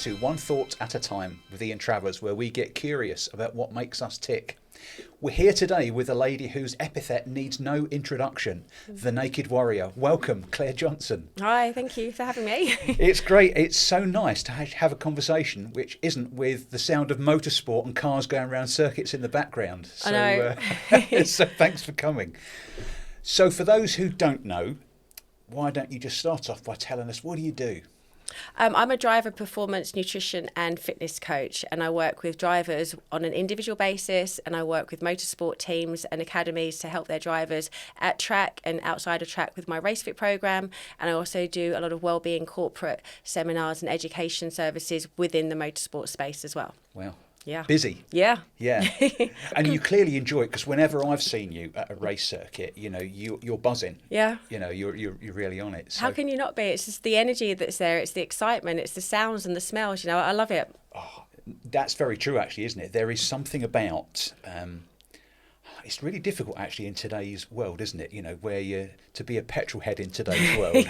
to One Thought at a Time with Ian Travers, where we get curious about what makes us tick. We're here today with a lady whose epithet needs no introduction, the Naked Warrior. Welcome, Claire Johnson. Hi, thank you for having me. It's great. It's so nice to have a conversation which isn't with the sound of motorsport and cars going around circuits in the background. So, I know. So thanks for coming. So for those who don't know, why don't you just start off by telling us, what do you do? I'm a driver performance, nutrition and fitness coach, and I work with drivers on an individual basis, and I work with motorsport teams and academies to help their drivers at track and outside of track with my RaceFit program. And I also do a lot of wellbeing corporate seminars and education services within the motorsport space as well. Wow. Yeah. Busy. Yeah. Yeah. And you clearly enjoy it, because whenever I've seen you at a race circuit, you know, you're buzzing. Yeah. You know, you're really on it. So. How can you not be? It's just the energy that's there. It's the excitement. It's the sounds and the smells. You know, I love it. Oh, that's very true, actually, isn't it? There is something about... it's really difficult, actually, in today's world, isn't it? You know, to be a petrol head in today's world.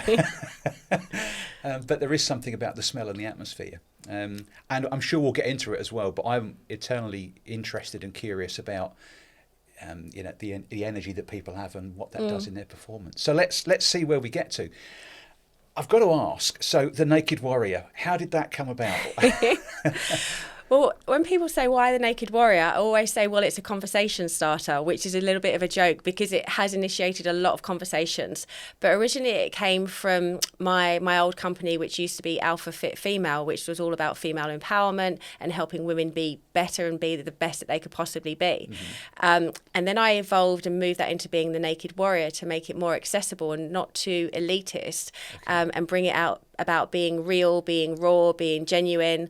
But there is something about the smell and the atmosphere. And I'm sure we'll get into it as well, but I'm eternally interested and curious about you know, the energy that people have and what that does in their performance. So let's see where we get to. I've got to ask, so the Naked Warrior, how did that come about? Well, when people say, why the Naked Warrior, I always say, well, it's a conversation starter, which is a little bit of a joke because it has initiated a lot of conversations. But originally it came from my old company, which used to be Alpha Fit Female, which was all about female empowerment and helping women be better and be the best that they could possibly be. Mm-hmm. And then I evolved and moved that into being the Naked Warrior to make it more accessible and not too elitist, and bring it out about being real, being raw, being genuine,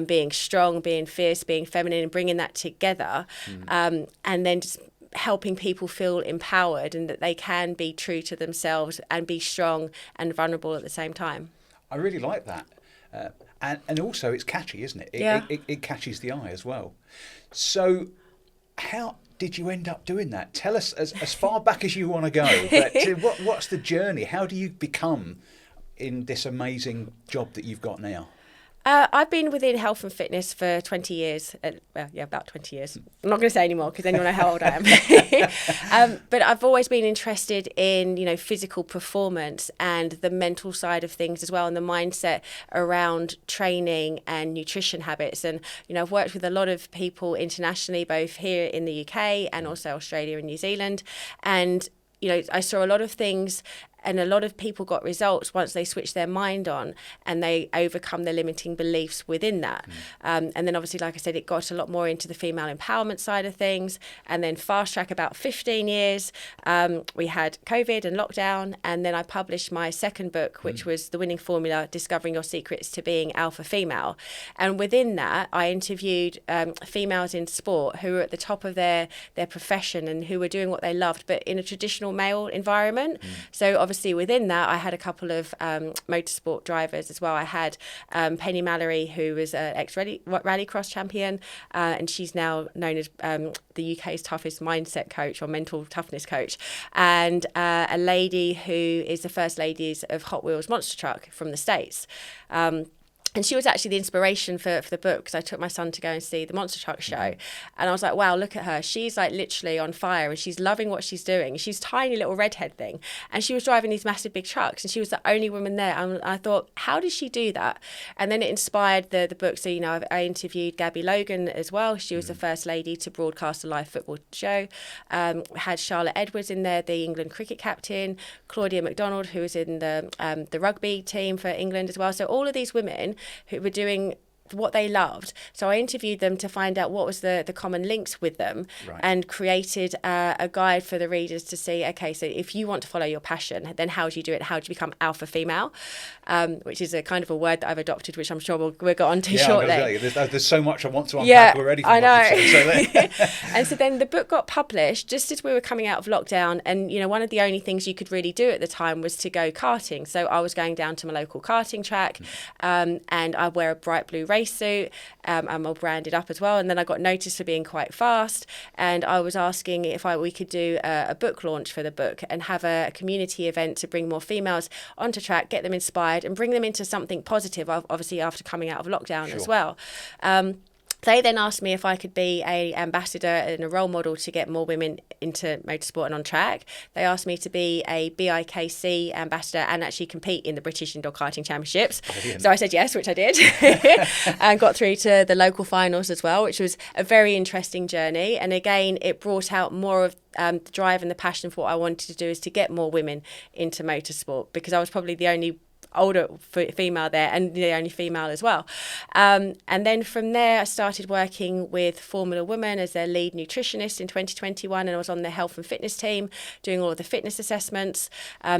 being strong, being fierce, being feminine, and bringing that together, and then just helping people feel empowered and that they can be true to themselves and be strong and vulnerable at the same time. I really like that. And also it's catchy, isn't it? It catches the eye as well. So how did you end up doing that? Tell us as far back as you want to go. But what's the journey? How do you become in this amazing job that you've got now? I've been within health and fitness for 20 years. About 20 years. I'm not going to say anymore because then you'll know how old I am. But I've always been interested in, you know, physical performance and the mental side of things as well, and the mindset around training and nutrition habits. And, you know, I've worked with a lot of people internationally, both here in the UK and also Australia and New Zealand. And, you know, I saw a lot of things, and a lot of people got results once they switch their mind on and they overcome the limiting beliefs within that. And then obviously, like I said, it got a lot more into the female empowerment side of things. And then fast track about 15 years, we had COVID and lockdown. And then I published my second book, which was The Winning Formula, Discovering Your Secrets to Being Alpha Female. And within that, I interviewed females in sport who were at the top of their profession and who were doing what they loved, but in a traditional male environment. So obviously within that, I had a couple of motorsport drivers as well. I had Penny Mallory, who was an ex-rallycross champion, and she's now known as the UK's toughest mindset coach or mental toughness coach, and a lady who is the first ladies of Hot Wheels Monster Truck from the States. And she was actually the inspiration for the book, because I took my son to go and see the Monster Truck show. And I was like, wow, look at her. She's like literally on fire and she's loving what she's doing. She's a tiny little redhead thing. And she was driving these massive big trucks and she was the only woman there. And I thought, how did she do that? And then it inspired the book. So, you know, I interviewed Gabby Logan as well. She was the first lady to broadcast a live football show. Had Charlotte Edwards in there, the England cricket captain. Claudia MacDonald, who was in the rugby team for England as well. So all of these women who were doing what they loved. So I interviewed them to find out what was the common links with them, and created a guide for the readers to see, okay, so if you want to follow your passion, then how do you do it? How do you become alpha female? Which is a kind of a word that I've adopted, which I'm sure we'll get on to shortly. There's so much I want to unpack already. I know. And so then the book got published just as we were coming out of lockdown. And, you know, one of the only things you could really do at the time was to go karting. So I was going down to my local karting track, and I wear a bright blue race racesuit, and all branded up as well. And then I got noticed for being quite fast, and I was asking if we could do a book launch for the book and have a community event to bring more females onto track, get them inspired, and bring them into something positive. Obviously, after coming out of lockdown as well. They then asked me if I could be a ambassador and a role model to get more women into motorsport and on track. They asked me to be a BIKC ambassador and actually compete in the British Indoor Karting Championships. Brilliant. So I said yes, which I did, and got through to the local finals as well, which was a very interesting journey. And again, it brought out more of the drive and the passion for what I wanted to do, is to get more women into motorsport, because I was probably the only older female there and the only female as well. And then from there I started working with Formula Women as their lead nutritionist in 2021, and I was on the health and fitness team doing all of the fitness assessments.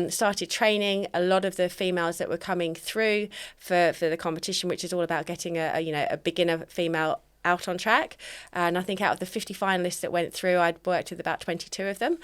Started training a lot of the females that were coming through for the competition, which is all about getting a beginner female out on track. And I think out of the 50 finalists that went through, I'd worked with about 22 of them.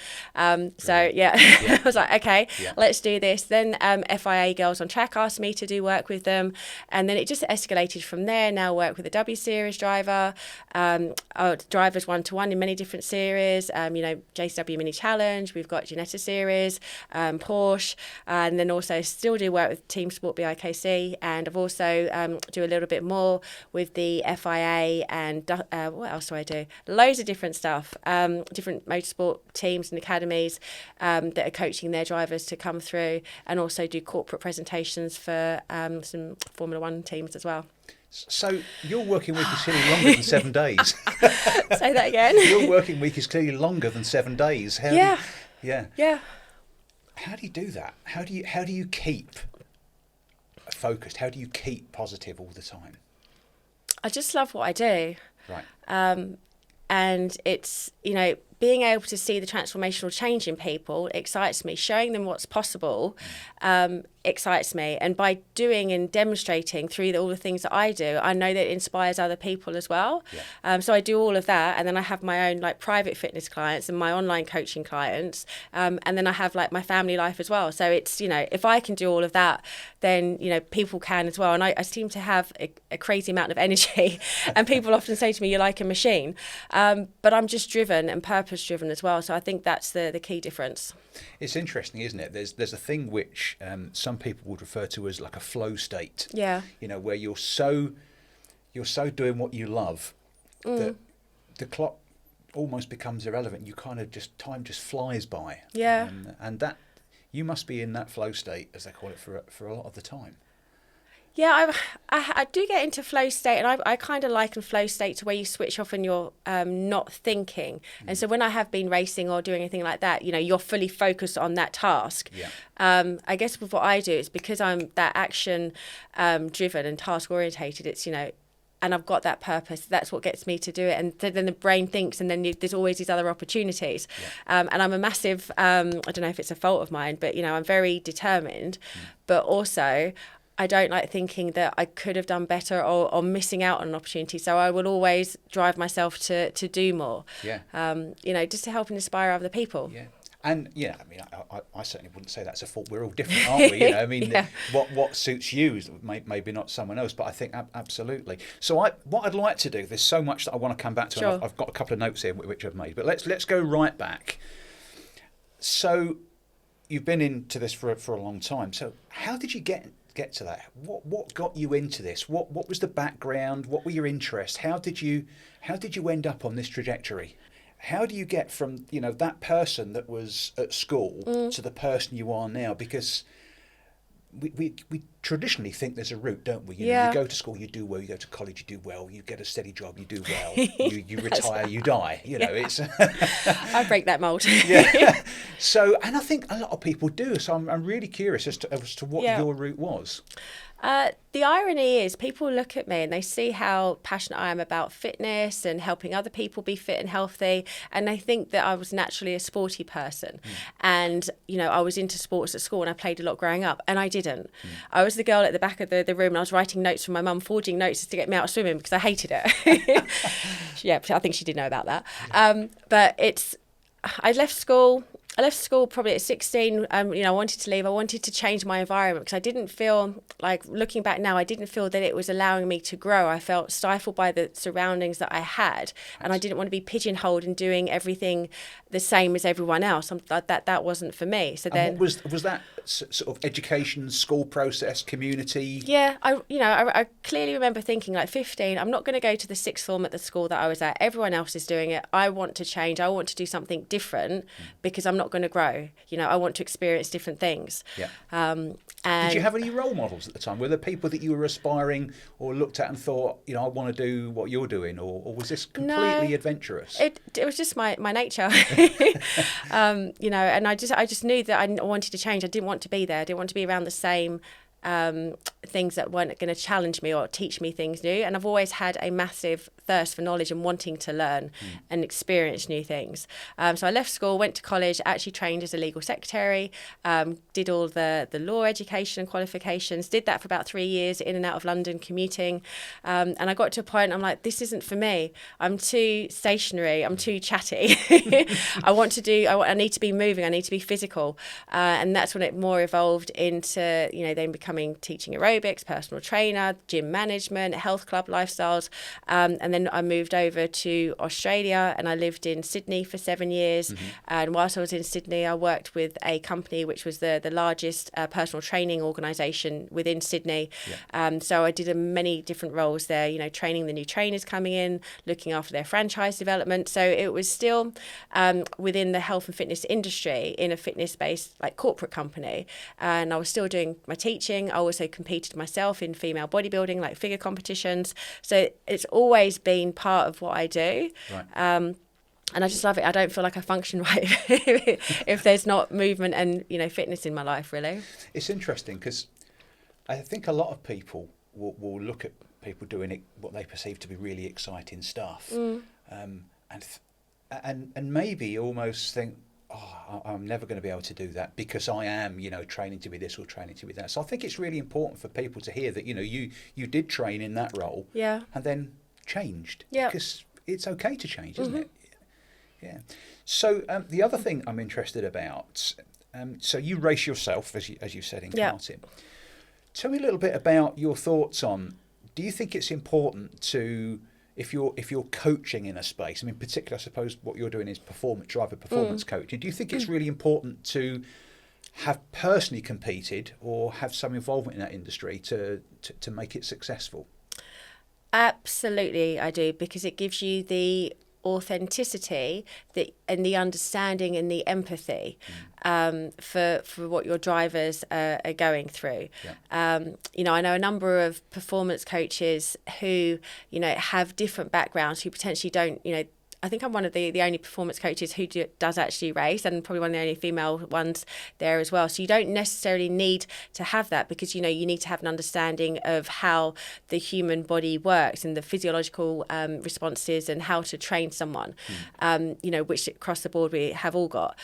So yeah, I was like, okay, let's do this. Then FIA Girls on Track asked me to do work with them, and then it just escalated from there. Now work with a W Series driver, drivers 1-to-1 in many different series, JCW Mini Challenge, we've got Ginetta Series, Porsche, and then also still do work with Team Sport BIKC, and I've also do a little bit more with the FIA, and what else do I do? Loads of different stuff, different motorsport teams and academies that are coaching their drivers to come through, and also do corporate presentations for some Formula One teams as well. So your working week is clearly longer than 7 days. Say that again. Your working week is clearly longer than 7 days. Yeah. How do you do that? How do you keep focused? How do you keep positive all the time? I just love what I do. Right. And it's, being able to see the transformational change in people excites me. Showing them what's possible excites me. And by doing and demonstrating through all the things that I do, I know that it inspires other people as well. Yeah. So I do all of that. And then I have my own private fitness clients and my online coaching clients. And then I have my family life as well. So it's, if I can do all of that, then, people can as well. And I seem to have a crazy amount of energy. And people often say to me, you're like a machine. But I'm just driven and purpose-driven as well. So I think that's the key difference. It's interesting, isn't it? There's a thing which some people would refer to as like a flow state. Yeah. Where you're so doing what you love that the clock almost becomes irrelevant. You kind of time just flies by. Yeah. And that you must be in that flow state, as they call it, for a lot of the time. Yeah, I do get into flow state, and I kind of liken flow state to where you switch off and you're not thinking. And so when I have been racing or doing anything like that, you're fully focused on that task. Yeah. I guess with what I do, it's because I'm that action driven and task orientated. It's, and I've got that purpose. That's what gets me to do it. And then the brain thinks, and then there's always these other opportunities. Yeah. And I'm a massive, I don't know if it's a fault of mine, but, I'm very determined, but also I don't like thinking that I could have done better or missing out on an opportunity. So I will always drive myself to do more. Yeah. Just to help and inspire other people. Yeah. And I certainly wouldn't say that's a fault. We're all different, aren't we? Yeah. What suits you is maybe not someone else, but I think absolutely. So what I'd like to do, there's so much that I want to come back to. Sure. And I've got a couple of notes here which I've made, but let's go right back. So you've been into this for a long time. So how did you get to that? What got you into this? What was the background? What were your interests? How did you end up on this trajectory? How do you get from that person that was at school to the person you are now? Because we traditionally think there's a route, don't we? You go to school, you do well. You go to college, you do well. You get a steady job, you do well. You retire, you die. It's. I break that mold. Yeah. So, and I think a lot of people do. So I'm really curious as to what your route was. The irony is people look at me and they see how passionate I am about fitness and helping other people be fit and healthy, and they think that I was naturally a sporty person. And I was into sports at school and I played a lot growing up, and I didn't. I was the girl at the back of the room, and I was writing notes from my mum, forging notes to get me out swimming because I hated it. Yeah, I think she did know about that. But I left school. I left school probably at 16. I wanted to leave. I wanted to change my environment because I didn't feel like, looking back now, I didn't feel that it was allowing me to grow. I felt stifled by the surroundings that I had, and I didn't want to be pigeonholed in doing everything the same as everyone else. That wasn't for me. So then, what was that sort of education, school process, community? Yeah, I clearly remember thinking, like, 15, I'm not going to go to the sixth form at the school that I was at. Everyone else is doing it. I want to change. I want to do something different because I'm not going to grow. I want to experience different things. Yeah. And did you have any role models at the time? Were there people that you were aspiring or looked at and thought, I want to do what you're doing, or was this completely adventurous? It was just my nature. And I just knew that I wanted to change. I didn't want to be there. I didn't want to be around the same things that weren't going to challenge me or teach me things new. And I've always had a massive thirst for knowledge and wanting to learn and experience new things. So I left school, went to college, actually trained as a legal secretary, did all the law education and qualifications, did that for about 3 years in and out of London commuting. And I got to a point, I'm like, this isn't for me. I'm too stationary. I'm too chatty. I need to be moving. I need to be physical. And that's when it more evolved into, then becoming teaching aerobics, personal trainer, gym management, health club lifestyles. And then I moved over to Australia and I lived in Sydney for 7 years. And whilst I was in Sydney, I worked with a company which was the largest personal training organisation within Sydney. So I did many different roles there, training the new trainers coming in, looking after their franchise development. So it was still within the health and fitness industry in a fitness-based like corporate company. And I was still doing my teaching. I also competed myself in female bodybuilding, like figure competitions. So it's always been part of what I do. Right. And I just love it. I don't feel like I function right if there's not movement and, fitness in my life, really. It's interesting because I think a lot of people will look at people doing what they perceive to be really exciting stuff, and maybe almost think, I'm never going to be able to do that because I am, training to be this or training to be that. So I think it's really important for people to hear that, you did train in that role, and then changed, because it's okay to change, isn't it? Yeah. So the other thing I'm interested about, so you race yourself, as you said in karting. Tell me a little bit about your thoughts on. Do you think it's important to, if you're coaching in a space? I mean, particularly, I suppose what you're doing is driver performance coaching. Do you think it's really important to have personally competed or have some involvement in that industry to make it successful? Absolutely, I do, because it gives you the authenticity and the understanding and the empathy for what your drivers are going through. I know a number of performance coaches who have different backgrounds, who potentially don't I think I'm one of the only performance coaches who does actually race, and probably one of the only female ones there as well. So you don't necessarily need to have that, because you need to have an understanding of how the human body works and the physiological responses and how to train someone, which across the board we have all got.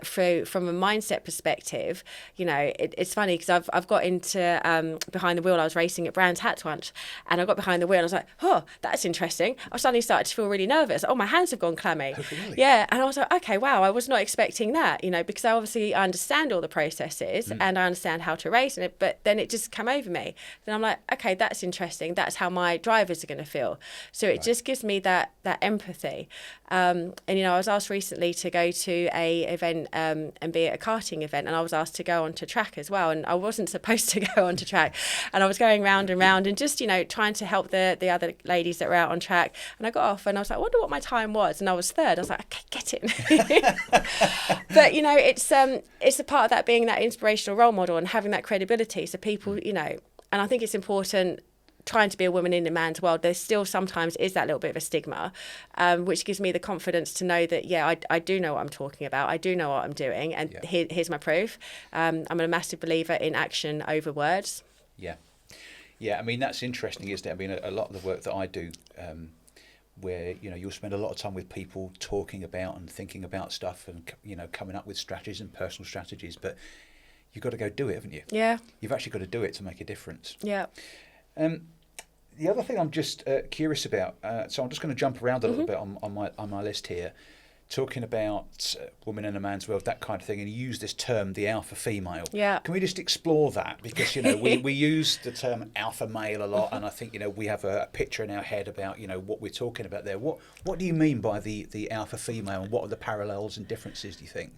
From a mindset perspective, it's funny because I've got into behind the wheel. I was racing at Brands Hatch once, and I got behind the wheel and I was like, oh, that's interesting. I suddenly started to feel really nervous. Oh, my hands have gone clammy. Oh, really? Yeah. And I was like, okay, wow, I was not expecting that, because I understand all the processes and I understand how to race, but then it just came over me. Then I'm like, okay, that's interesting. That's how my drivers are going to feel. So it just gives me that empathy. And I was asked recently to go to a event and be at a karting event, and I was asked to go onto track as well, and I wasn't supposed to go onto track, and I was going round and round and just trying to help the other ladies that were out on track, and I got off and I was like, I wonder what my time was, and I was third. I was like, okay, get it. But it's a part of that, being that inspirational role model and having that credibility, so people and I think it's important. Trying to be a woman in a man's world, there still sometimes is that little bit of a stigma, which gives me the confidence to know that, I do know what I'm talking about. I do know what I'm doing, and here's my proof. I'm a massive believer in action over words. Yeah, I mean, that's interesting, isn't it? I mean, a lot of the work that I do, where, you'll spend a lot of time with people talking about and thinking about stuff and, coming up with strategies and personal strategies, but you've got to go do it, haven't you? Yeah. You've actually got to do it to make a difference. Yeah. The other thing I'm just curious about, so I'm just going to jump around a little bit on my list here. talking about woman in a man's world, that kind of thing, and you use this term, the alpha female. Yeah. Can we just explore that? Because, we use the term alpha male a lot, and I think, we have a picture in our head about, what we're talking about there. What do you mean by the alpha female, and what are the parallels and differences, do you think?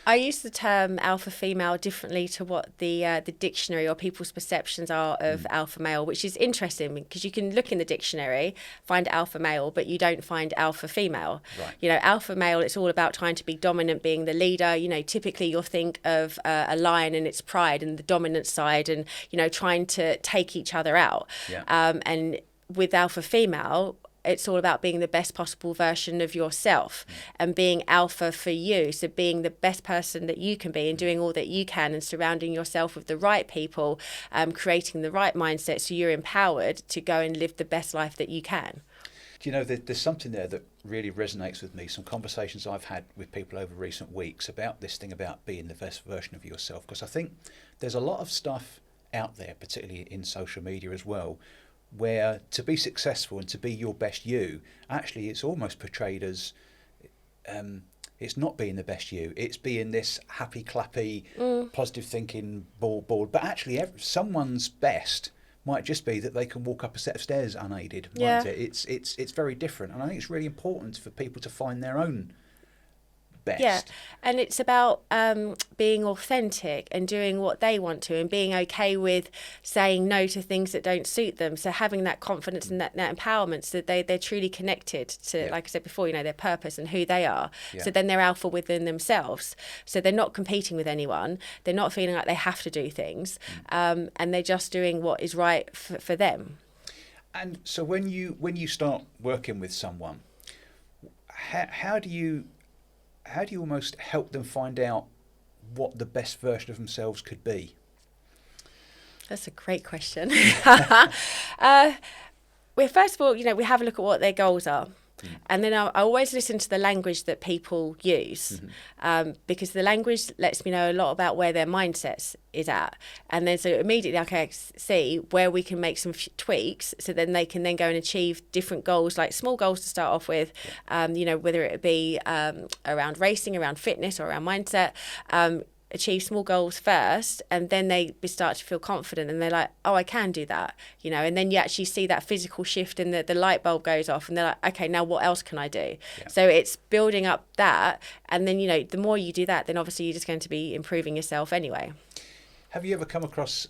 I use the term alpha female differently to what the dictionary or people's perceptions are of alpha male, which is interesting because you can look in the dictionary, find alpha male, but you don't find alpha female. Right. Alpha male, it's all about trying to be dominant, being the leader. Typically you'll think of a lion and its pride and the dominant side, and trying to take each other out. Yeah. And with alpha female, it's all about being the best possible version of yourself and being alpha for you. So being the best person that you can be and doing all that you can and surrounding yourself with the right people, creating the right mindset so you're empowered to go and live the best life that you can. Do you know, there's something there that really resonates with me, some conversations I've had with people over recent weeks about this thing about being the best version of yourself, because I think there's a lot of stuff out there, particularly in social media as well, where to be successful and to be your best you, actually it's almost portrayed as it's not being the best you, it's being this happy clappy positive thinking board, but actually someone's best might just be that they can walk up a set of stairs unaided. Yeah. It's very different, and I think it's really important for people to find their own best. Yeah, and it's about being authentic and doing what they want to, and being okay with saying no to things that don't suit them. So having that confidence and that empowerment, so that they're truly connected to, like I said before, their purpose and who they are. Yeah. So then they're alpha within themselves. So they're not competing with anyone. They're not feeling like they have to do things, and they're just doing what is right for them. And so when you start working with someone, how do you almost help them find out what the best version of themselves could be? That's a great question. Well, first of all, we have a look at what their goals are. And then I always listen to the language that people use, because the language lets me know a lot about where their mindset is at. And then so immediately I can see where we can make some tweaks, so then they can then go and achieve different goals, like small goals to start off with, whether it be around racing, around fitness, or around mindset. Achieve small goals first, and then they start to feel confident, and they're like, oh, I can do that, and then you actually see that physical shift, and the light bulb goes off, and they're like, okay, now what else can I do? Yeah. So it's building up that, and then the more you do that, then obviously you're just going to be improving yourself anyway. Have you ever come across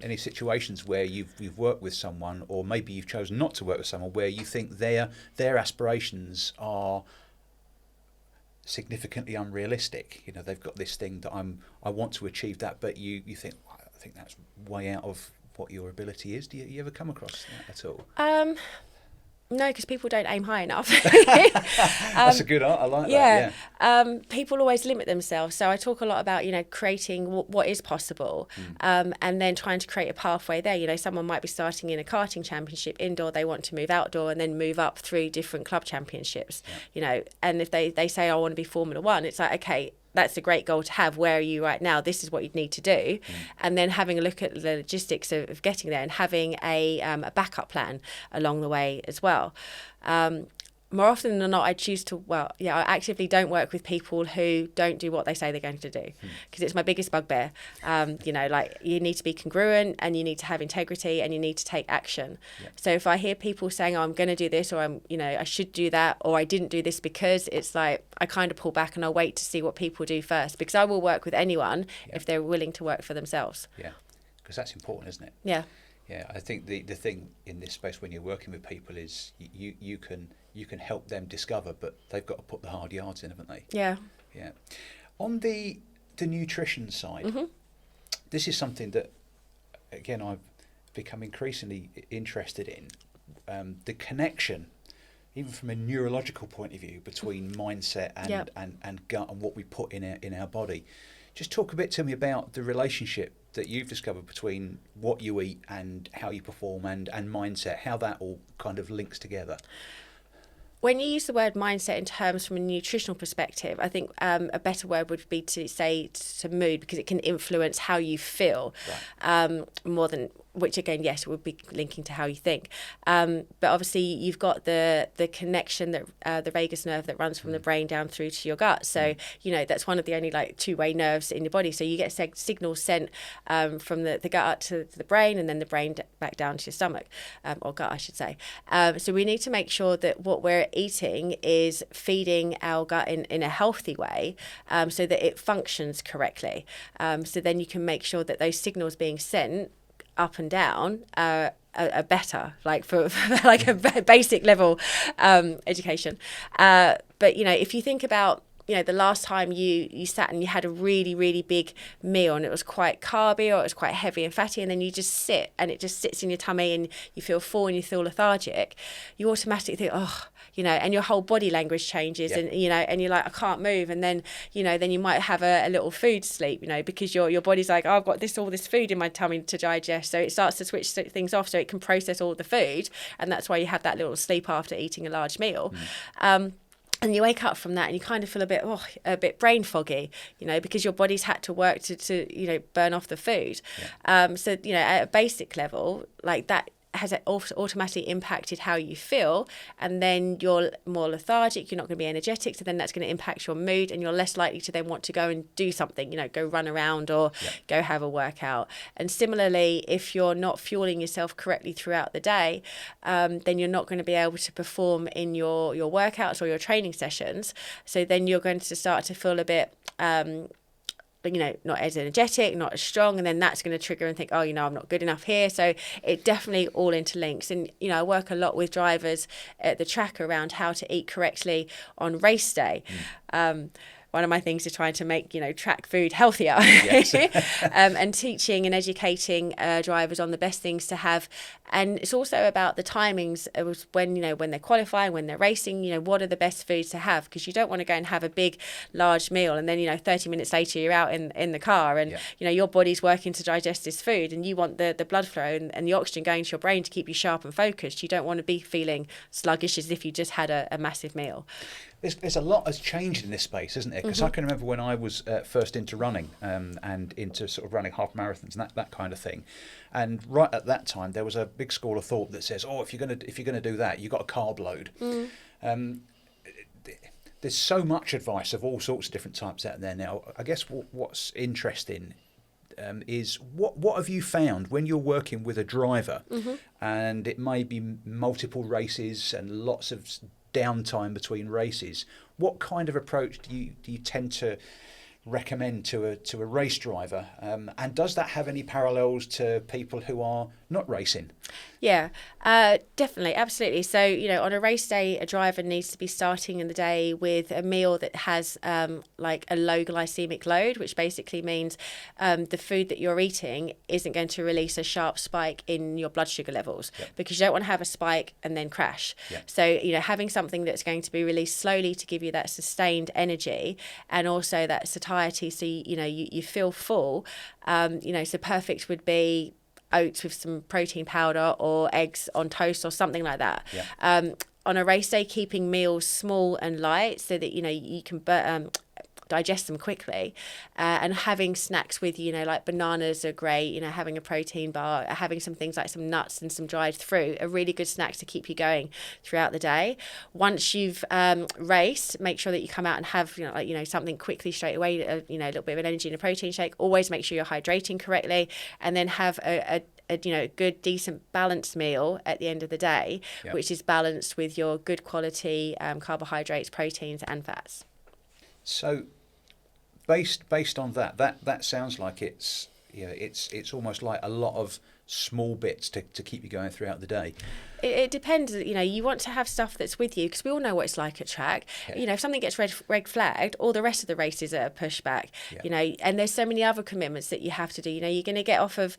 any situations where you've worked with someone, or maybe you've chosen not to work with someone, where you think their aspirations are significantly unrealistic? They've got this thing that I want to achieve that, but you think, I think that's way out of what your ability is. Do you ever come across that at all? No, because people don't aim high enough. That's a good art. I like that. Yeah. People always limit themselves. So I talk a lot about, creating what is possible, and then trying to create a pathway there. Someone might be starting in a karting championship indoor, they want to move outdoor and then move up through different club championships, and if they say, I want to be Formula One, it's like, okay, that's a great goal to have. Where are you right now? This is what you'd need to do. And then having a look at the logistics of getting there, and having a backup plan along the way as well. More often than not, I choose to, I actively don't work with people who don't do what they say they're going to do, because it's my biggest bugbear. You need to be congruent, and you need to have integrity, and you need to take action. Yeah. So if I hear people saying, oh, I'm going to do this, or I should do that, or I didn't do this because, it's like, I kind of pull back and I'll wait to see what people do first, because I will work with anyone if they're willing to work for themselves. Yeah, because that's important, isn't it? Yeah. Yeah, I think the thing in this space when you're working with people is you can help them discover, but they've got to put the hard yards in, haven't they? Yeah. Yeah. On the nutrition side, this is something that, again, I've become increasingly interested in. The connection, even from a neurological point of view, between mindset and gut and what we put in our body. Just talk a bit to me about the relationship that you've discovered between what you eat and how you perform and mindset, how that all kind of links together. When you use the word mindset in terms from a nutritional perspective, I think a better word would be to say to mood, because it can influence how you feel, more than, which again, yes, it would be linking to how you think. But obviously you've got the connection that the vagus nerve that runs from the brain down through to your gut. So, that's one of the only like two-way nerves in your body. So you get signals sent from the gut up to the brain, and then the brain back down to your stomach, or gut, I should say. So we need to make sure that what we're eating is feeding our gut in a healthy way, so that it functions correctly. So then you can make sure that those signals being sent up and down are better, like for like a basic level education. But if you think about the last time you sat and you had a really, really big meal and it was quite carby or it was quite heavy and fatty, and then you just sit and it just sits in your tummy and you feel full and you feel lethargic, you automatically think, and your whole body language changes, and and you're like, I can't move, and then then you might have a little food sleep, because your body's like, I've got all this food in my tummy to digest, so it starts to switch things off so it can process all the food, and that's why you have that little sleep after eating a large meal. And you wake up from that and you kind of feel a bit brain foggy, because your body's had to work to burn off the food. So, at a basic level, like that has automatically impacted how you feel, and then you're more lethargic, you're not going to be energetic, so then that's going to impact your mood, and you're less likely to then want to go and do something, go run around or go have a workout. And similarly, if you're not fueling yourself correctly throughout the day, then you're not going to be able to perform in your workouts or your training sessions. So then you're going to start to feel a bit not as energetic, not as strong, and then that's going to trigger and think, I'm not good enough here. So it definitely all interlinks. And I work a lot with drivers at the track around how to eat correctly on race day. One of my things is trying to make, track food healthier. Yes. And teaching and educating drivers on the best things to have. And it's also about the timings of when they're qualifying, when they're racing, what are the best foods to have? Because you don't want to go and have a big, large meal and then, 30 minutes later you're out in the car and, your body's working to digest this food, and you want the blood flow and the oxygen going to your brain to keep you sharp and focused. You don't want to be feeling sluggish as if you just had a massive meal. There's a lot has changed in this space, isn't it? Because I can remember when I was first into running and into sort of running half marathons and that kind of thing. And right at that time, there was a big school of thought that says, if you're gonna do that, you've got a carb load. There's so much advice of all sorts of different types out there now. I guess what's interesting is what have you found when you're working with a driver, and it may be multiple races and lots of downtime between races? What kind of approach do you tend to recommend to a race driver, and does that have any parallels to people who are not racing? Yeah, definitely, absolutely. So, on a race day, a driver needs to be starting in the day with a meal that has like a low glycemic load, which basically means the food that you're eating isn't going to release a sharp spike in your blood sugar levels, because you don't want to have a spike and then crash. So, having something that's going to be released slowly to give you that sustained energy and also that satiety, so you feel full. So perfect would be oats with some protein powder or eggs on toast or something like that. On a race day, keeping meals small and light so that you can digest them quickly, and having snacks with like bananas are great, having a protein bar, having some things like some nuts and some dried fruit are really good snacks to keep you going throughout the day. Once you've raced, make sure that you come out and have something quickly straight away, a little bit of an energy and a protein shake. Always make sure you're hydrating correctly, and then have a good, decent, balanced meal at the end of the day, which is balanced with your good quality carbohydrates, proteins, and fats. So, based on that sounds like it's almost like a lot of small bits to keep you going throughout the day. It depends. You want to have stuff that's with you, because we all know what it's like at track. If something gets red flagged, all the rest of the races are pushed back. And there's so many other commitments that you have to do. You're going to get off of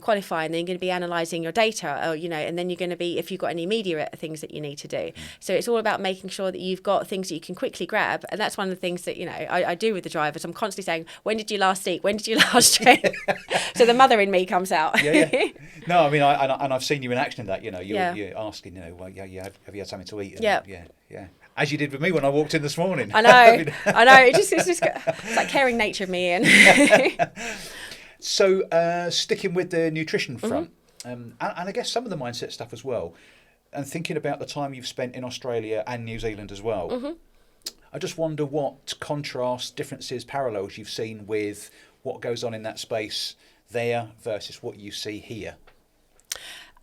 qualifying, then you're going to be analysing your data, and then you're going to be, if you've got any media things that you need to do. So it's all about making sure that you've got things that you can quickly grab, and that's one of the things that I do with the drivers. I'm constantly saying, when did you last eat? When did you last train? So the mother in me comes out. No, I mean, and I've seen you in action in that. Yeah. You're asking, well, have you had something to eat? And Yeah. yeah. As you did with me when I walked in this morning. I know. I know. It's like caring nature of me, Ian. So, sticking with the nutrition front, and I guess some of the mindset stuff as well, and thinking about the time you've spent in Australia and New Zealand as well, I just wonder what contrasts, differences, parallels you've seen with what goes on in that space there versus what you see here.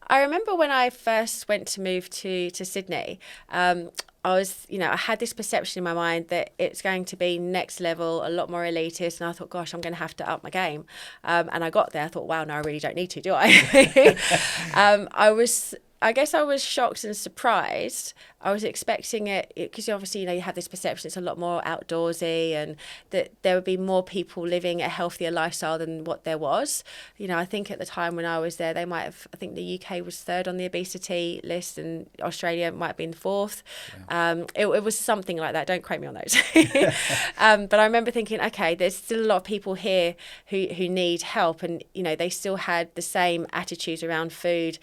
I remember when I first went to move to Sydney, I was, I had this perception in my mind that it's going to be next level, a lot more elitist. And I thought, gosh, I'm going to have to up my game. And I got there, I thought, wow, no, I really don't need to, do I? I guess I was shocked and surprised. I was expecting it because obviously, you have this perception it's a lot more outdoorsy and that there would be more people living a healthier lifestyle than what there was. I think at the time when I was there, I think the UK was third on the obesity list and Australia might have been fourth. Yeah. It was something like that. Don't quote me on those. But I remember thinking, okay, there's still a lot of people here who need help and, they still had the same attitudes around food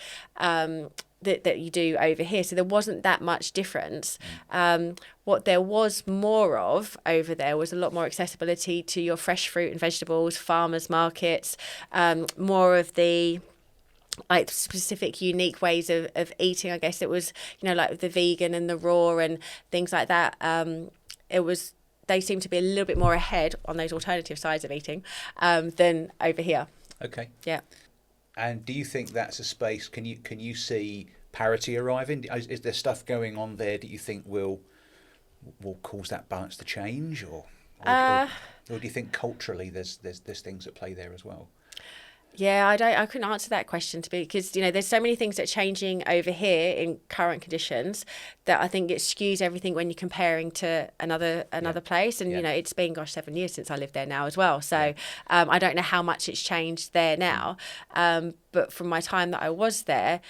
that you do over here. So there wasn't that much difference. What there was more of over there was a lot more accessibility to your fresh fruit and vegetables, farmers markets, more of the specific unique ways of eating. I guess it was, like the vegan and the raw and things like that. They seem to be a little bit more ahead on those alternative sides of eating than over here. Okay. Yeah. And do you think that's a space? Can you see parity arriving? Is there stuff going on there that you think will cause that balance to change, or do you think culturally there's things at play there as well? Yeah, I couldn't answer that question because there's so many things that are changing over here in current conditions that I think it skews everything when you're comparing to another place. And it's been 7 years since I lived there now as well. So I don't know how much it's changed there now. But from my time that I was there,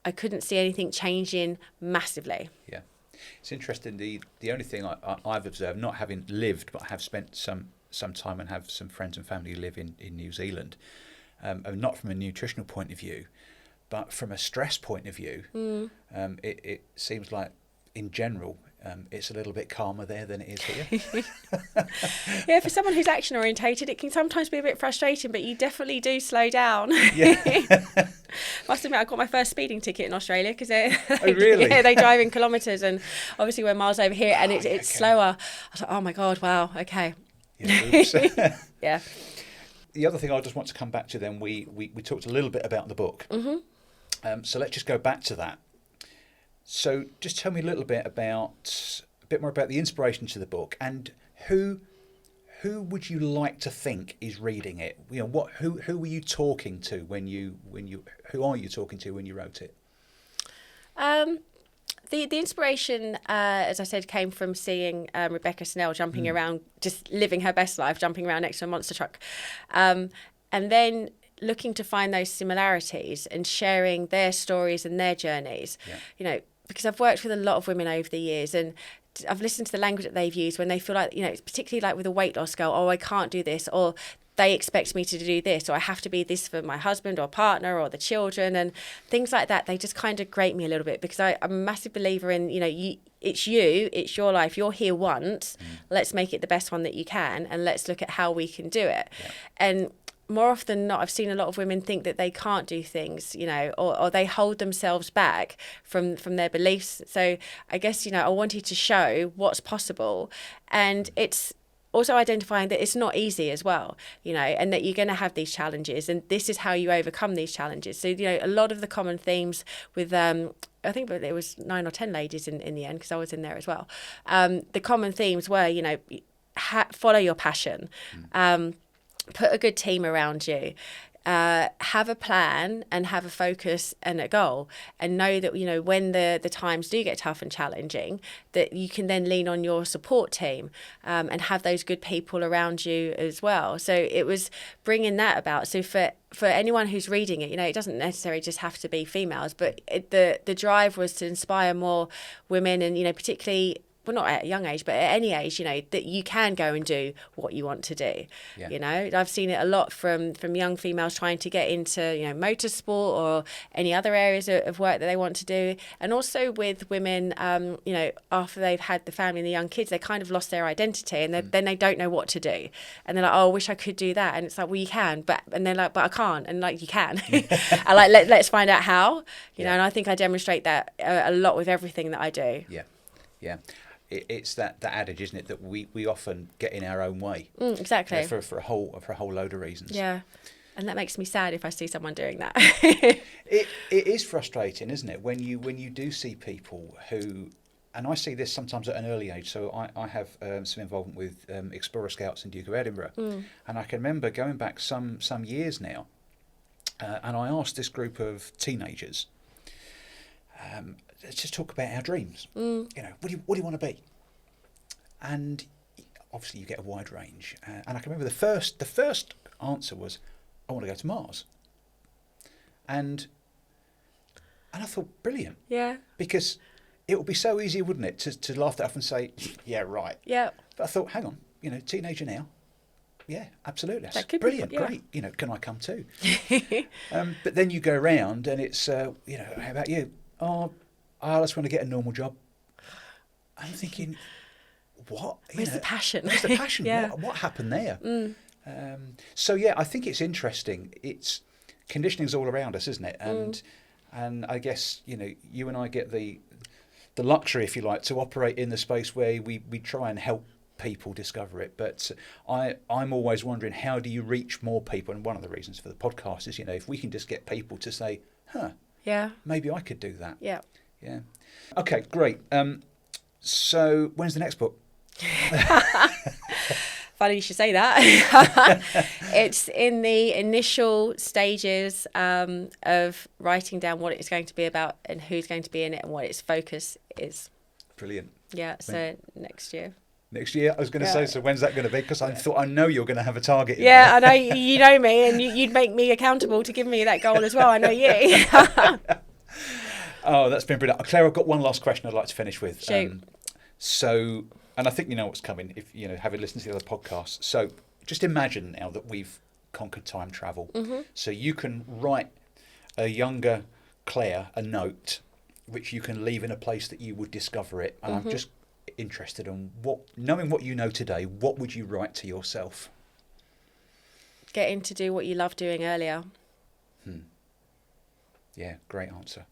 I couldn't see anything changing massively. Yeah, it's interesting. The only thing I've observed, not having lived, but I have spent some time and have some friends and family who live in New Zealand. And not from a nutritional point of view, but from a stress point of view, it seems like in general it's a little bit calmer there than it is here. Yeah, for someone who's action orientated, it can sometimes be a bit frustrating, but you definitely do slow down. Yeah. Must admit, I got my first speeding ticket in Australia because really? Yeah, they drive in kilometres, and obviously we're miles over here, and it's slower. I was like, oh my god, wow, okay. Yeah. Yeah. The other thing I just want to come back to then, we talked a little bit about the book. So let's just go back to that. So just tell me a little bit more about the inspiration to the book, and who would you like to think is reading it? Who were you talking to who are you talking to when you wrote it? The inspiration, as I said, came from seeing Rebecca Snell jumping around, just living her best life, jumping around next to a monster truck. And then looking to find those similarities and sharing their stories and their journeys. Yeah. Because I've worked with a lot of women over the years, and I've listened to the language that they've used when they feel like, particularly like with a weight loss goal, oh, I can't do this, or they expect me to do this, or I have to be this for my husband or partner or the children, and things like that. They just kind of grate me a little bit, because I'm a massive believer in, it's your life, you're here once, let's make it the best one that you can, and let's look at how we can do it. Yeah. And more often than not, I've seen a lot of women think that they can't do things, or they hold themselves back from their beliefs. So I guess, I wanted to show what's possible, and it's also identifying that it's not easy as well, and that you're going to have these challenges, and this is how you overcome these challenges. So, a lot of the common themes with, I think there was 9 or 10 ladies in the end, because I was in there as well. The common themes were, follow your passion, put a good team around you, have a plan and have a focus and a goal, and know that when the times do get tough and challenging, that you can then lean on your support team, and have those good people around you as well. So it was bringing that about. So for anyone who's reading it, it doesn't necessarily just have to be females, but the drive was to inspire more women, and particularly well, not at a young age, but at any age, you know, that you can go and do what you want to do. Yeah. You know, I've seen it a lot from young females trying to get into, you know, motorsport or any other areas of work that they want to do. And also with women, you know, after they've had the family and the young kids, they kind of lost their identity, and then they don't know what to do. And they're like, oh, I wish I could do that. And it's like, well, you can, and they're like, but I can't. And like, you can. I like, let's find out how, you know, and I think I demonstrate that a lot with everything that I do. Yeah. Yeah. It's that adage, isn't it, that we often get in our own way. Exactly. For a whole load of reasons. Yeah. And that makes me sad if I see someone doing that. It is frustrating, isn't it, when you do see people who, and I see this sometimes at an early age. So I have some involvement with Explorer Scouts in Duke of Edinburgh, and I can remember going back some years now, and I asked this group of teenagers, let's just talk about our dreams. You know, what do you want to be? And obviously you get a wide range. And I can remember the first answer was, I want to go to Mars. And I thought, brilliant. Yeah. Because it would be so easy, wouldn't it, to laugh that off and say, yeah, right. Yeah. But I thought, hang on, you know, teenager now. Yeah, absolutely. That's that could brilliant, be, yeah. great. You know, can I come too? But then you go around and it's, you know, how about you? Oh, I just want to get a normal job. I'm thinking, what? Where's the passion? Where's the passion? Yeah. What happened there? So yeah, I think it's interesting. It's conditioning's all around us, isn't it? And I guess, you know, you and I get the luxury, if you like, to operate in the space where we try and help people discover it. But I'm always wondering, how do you reach more people? And one of the reasons for the podcast is, you know, if we can just get people to say, yeah, maybe I could do that. Yeah. Yeah. Okay, great. So when's the next book? Funny you should say that. It's in the initial stages of writing down what it's going to be about and who's going to be in it and what its focus is. Brilliant. Yeah, so next year. Next year, I was going to say, so when's that going to be? Because I know you're going to have a target. Yeah, I know, you know me, and you'd make me accountable to give me that goal as well. I know you. Oh, that's been brilliant. Claire, I've got one last question I'd like to finish with. Shoot. So, and I think you know what's coming if, you know, having listened to the other podcasts. So just imagine now that we've conquered time travel. So you can write a younger Claire a note, which you can leave in a place that you would discover it. And I'm just interested in knowing what you know today, what would you write to yourself? Getting to do what you love doing earlier. Yeah, great answer.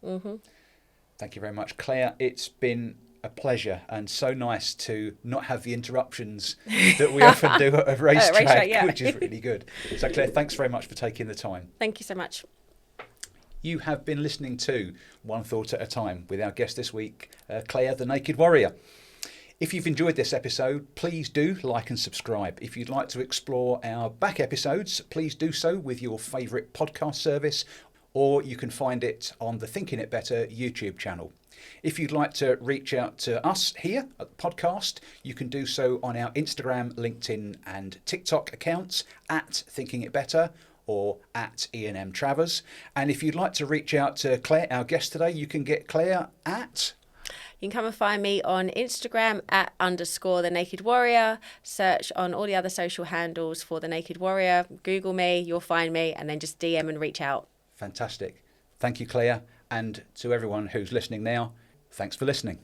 Thank you very much, Claire. It's been a pleasure and so nice to not have the interruptions that we often do at a racetrack, yeah. which is really good. So, Claire, thanks very much for taking the time. Thank you so much. You have been listening to One Thought at a Time with our guest this week, Claire, the Naked Warrior. If you've enjoyed this episode, please do like and subscribe. If you'd like to explore our back episodes, please do so with your favourite podcast service, or you can find it on the Thinking It Better YouTube channel. If you'd like to reach out to us here at the podcast, you can do so on our Instagram, LinkedIn and TikTok accounts at Thinking It Better or at Ian M. Travers. And if you'd like to reach out to Claire, our guest today, you can get Claire at... You can come and find me on Instagram at _The Naked Warrior. Search on all the other social handles for The Naked Warrior. Google me, you'll find me, and then just DM and reach out. Fantastic. Thank you, Claire. And to everyone who's listening now, thanks for listening.